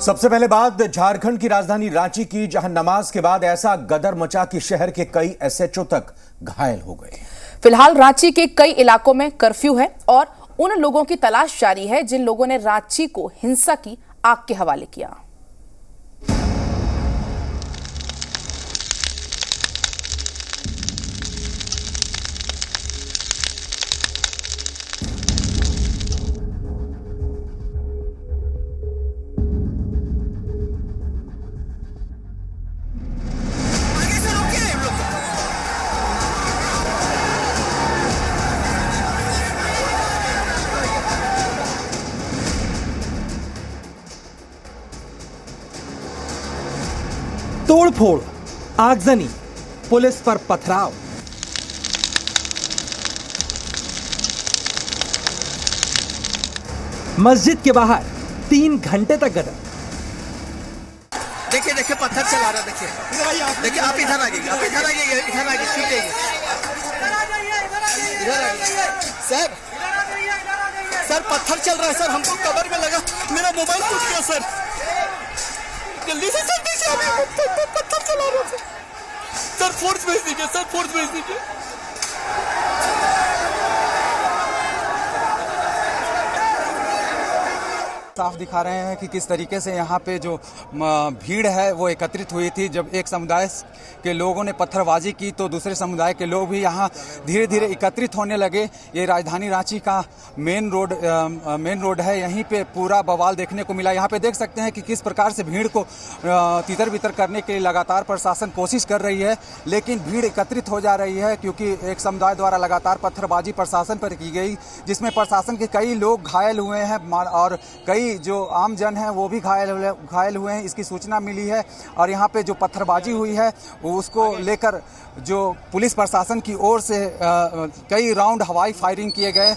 सबसे पहले बात झारखंड की राजधानी रांची की, जहां नमाज के बाद ऐसा गदर मचा कि शहर के कई एसएचओ तक घायल हो गए। फिलहाल रांची के कई इलाकों में कर्फ्यू है और उन लोगों की तलाश जारी है जिन लोगों ने रांची को हिंसा की आग के हवाले किया। तोड़फोड़, आगजनी, पुलिस पर पथराव। मस्जिद के बाहर 3 घंटे तक गदर। देखिए देखिए पत्थर चला रहा, देखिए आप इधर आ जाइए, इधर आ जाइए सर पत्थर चल रहा है सर, हमको कवर में लगा, मेरा मोबाइल टूट गया सर, जल्दी से सर पत्थर चला रहा सर, फोर्स भेज दीजिए सर, फोर्स भेज दीजिए। साफ दिखा रहे हैं कि किस तरीके से यहाँ पे जो भीड़ है वो एकत्रित हुई थी। जब एक समुदाय के लोगों ने पत्थरबाजी की तो दूसरे समुदाय के लोग भी यहाँ धीरे धीरे एकत्रित होने लगे। ये राजधानी रांची का मेन रोड है, यहीं पे पूरा बवाल देखने को मिला। यहाँ पे देख सकते हैं कि किस प्रकार से भीड़ को तितर बितर करने के लिए लगातार प्रशासन कोशिश कर रही है, लेकिन भीड़ एकत्रित हो जा रही है क्योंकि एक समुदाय द्वारा लगातार पत्थरबाजी प्रशासन पर की गई, जिसमें प्रशासन के कई लोग घायल हुए हैं और कई जो आम जन है वो भी घायल हुए हैं। इसकी सूचना मिली है और यहाँ पे जो पत्थरबाजी हुई है उसको लेकर जो पुलिस प्रशासन की ओर से कई राउंड हवाई फायरिंग किए गए।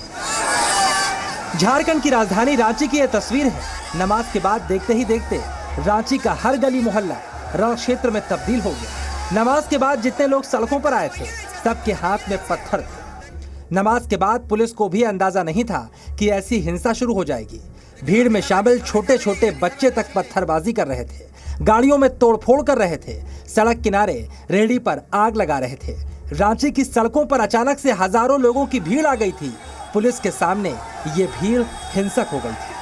झारखंड की राजधानी रांची की यह तस्वीर है। नमाज के बाद देखते ही देखते रांची का हर गली मोहल्ला रण क्षेत्र में तब्दील हो गया। नमाज के बाद जितने लोग सड़कों पर आए थे सबके हाथ में पत्थर थे। नमाज के बाद पुलिस को भी अंदाजा नहीं था कि ऐसी हिंसा शुरू हो जाएगी। भीड़ में शामिल छोटे छोटे बच्चे तक पत्थरबाजी कर रहे थे, गाड़ियों में तोड़फोड़ कर रहे थे, सड़क किनारे रेहड़ी पर आग लगा रहे थे। रांची की सड़कों पर अचानक से हजारों लोगों की भीड़ आ गई थी। पुलिस के सामने ये भीड़ हिंसक हो गई थी।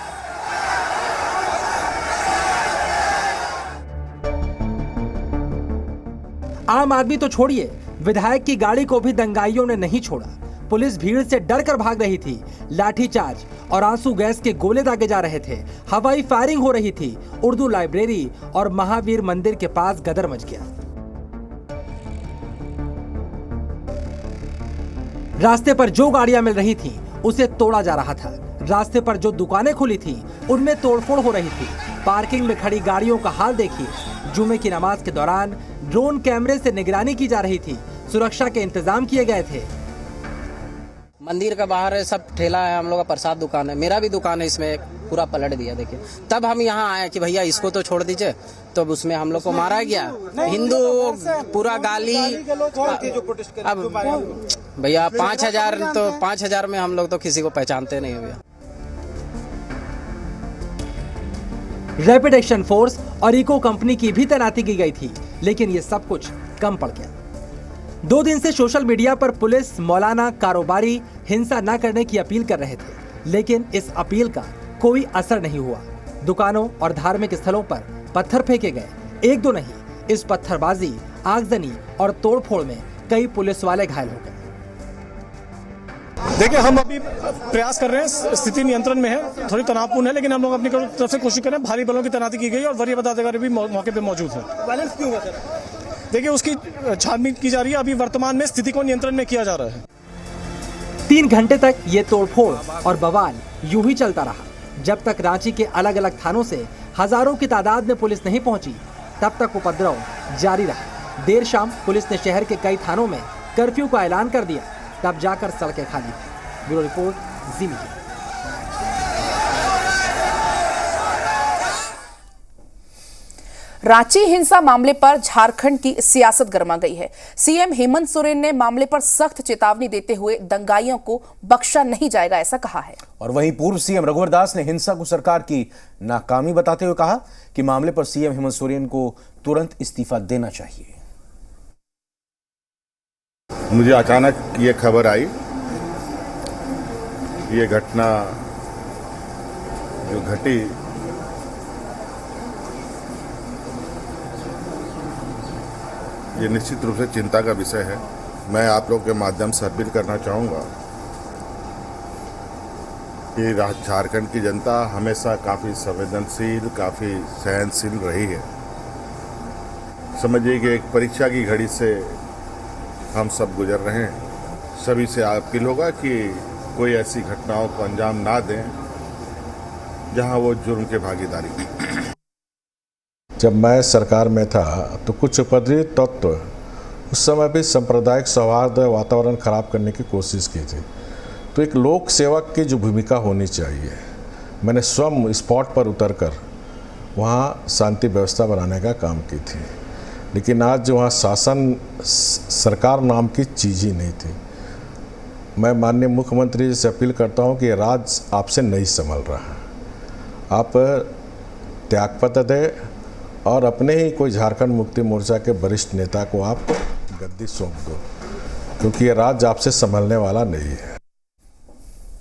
आम आदमी तो छोड़िए, विधायक की गाड़ी को भी दंगाइयों ने नहीं छोड़ा। पुलिस भीड़ से डरकर भाग रही थी। लाठीचार्ज और आंसू गैस के गोले दागे जा रहे थे, हवाई फायरिंग हो रही थी। उर्दू लाइब्रेरी और महावीर मंदिर के पास गदर मच गया। रास्ते पर जो गाड़ियां मिल रही थीं, उसे तोड़ा जा रहा था। रास्ते पर जो दुकानें खुली थीं, उनमें तोड़फोड़ हो रही थी। पार्किंग में खड़ी गाड़ियों का हाल देखिए। जुमे की नमाज के दौरान ड्रोन कैमरे से निगरानी की जा रही थी। सुरक्षा के इंतजाम किए गए थे। मंदिर का बाहर है, सब ठेला है, हम लोग का प्रसाद दुकान है, मेरा भी दुकान है, इसमें पूरा पलट दिया। देखिए तब हम यहाँ आए कि भैया इसको तो छोड़ दीजिए, तो उसमें हम लोग को मारा गया। हिंदू पूरा गाली। अब भैया 5,000 तो 5,000 में हम लोग तो किसी को पहचानते नहीं भैया। रैपिड एक्शन फोर्स और इको कंपनी की भी तैनाती की गई थी, लेकिन ये सब कुछ कम पड़ गया। 2 दिन से सोशल मीडिया पर पुलिस मौलाना कारोबारी हिंसा न करने की अपील कर रहे थे, लेकिन इस अपील का कोई असर नहीं हुआ। दुकानों और धार्मिक स्थलों पर पत्थर फेंके गए। 1-2 नहीं, इस पत्थरबाजी, आगजनी और तोड़फोड़ में कई पुलिस वाले घायल हो गए। देखिए हम अभी प्रयास कर रहे हैं, स्थिति नियंत्रण में है, थोड़ी तनावपूर्ण है, लेकिन हम लोग अपनी तरफ से कोशिश कर रहे हैं। भारी बलों की तैनाती की गई और वरीय पदाधिकारी भी मौके पर मौजूद है। वायलेंस क्यों हुआ सर? देखिए उसकी छानबीन की जा रही है। अभी वर्तमान में स्थिति को नियंत्रण में किया जा रहा है। 3 घंटे तक ये तोड़फोड़ और बवाल यूं ही चलता रहा। जब तक रांची के अलग अलग थानों से हजारों की तादाद में पुलिस नहीं पहुंची, तब तक उपद्रव जारी रहा। देर शाम पुलिस ने शहर के कई थानों में कर्फ्यू का ऐलान कर दिया, तब जाकर सड़कें खाली थी। ब्यूरो रिपोर्ट, जी मीडिया। रांची हिंसा मामले पर झारखंड की सियासत गरमा गई है। सीएम हेमंत सोरेन ने मामले पर सख्त चेतावनी देते हुए दंगाइयों को बख्शा नहीं जाएगा ऐसा कहा है। और वहीं पूर्व सीएम रघुवर दास ने हिंसा को सरकार की नाकामी बताते हुए कहा कि मामले पर सीएम हेमंत सोरेन को तुरंत इस्तीफा देना चाहिए। मुझे अचानक ये खबर आई, ये घटना जो घटी ये निश्चित रूप से चिंता का विषय है। मैं आप लोगों के माध्यम से अपील करना चाहूँगा कि झारखंड की जनता हमेशा काफ़ी संवेदनशील, काफ़ी सहनशील रही है। समझिए कि एक परीक्षा की घड़ी से हम सब गुजर रहे हैं। सभी से अपील होगा कि कोई ऐसी घटनाओं को अंजाम ना दें जहां वो जुर्म के भागीदारी की। जब मैं सरकार में था तो कुछ उपद्रवी तत्व उस समय भी सांप्रदायिक सौहार्द वातावरण खराब करने की कोशिश की थी। तो एक लोक सेवक की जो भूमिका होनी चाहिए, मैंने स्वयं स्पॉट पर उतरकर वहाँ शांति व्यवस्था बनाने का काम की थी। लेकिन आज जो वहाँ शासन सरकार नाम की चीज़ ही नहीं थी। मैं माननीय मुख्यमंत्री जी से अपील करता हूँ कि राज्य आपसे नहीं संभल रहा। आप त्यागपत्र दें और अपने ही कोई झारखंड मुक्ति मोर्चा के वरिष्ठ नेता को आप गद्दी सौंप दो, क्योंकि ये राज्य आपसे संभलने वाला नहीं है।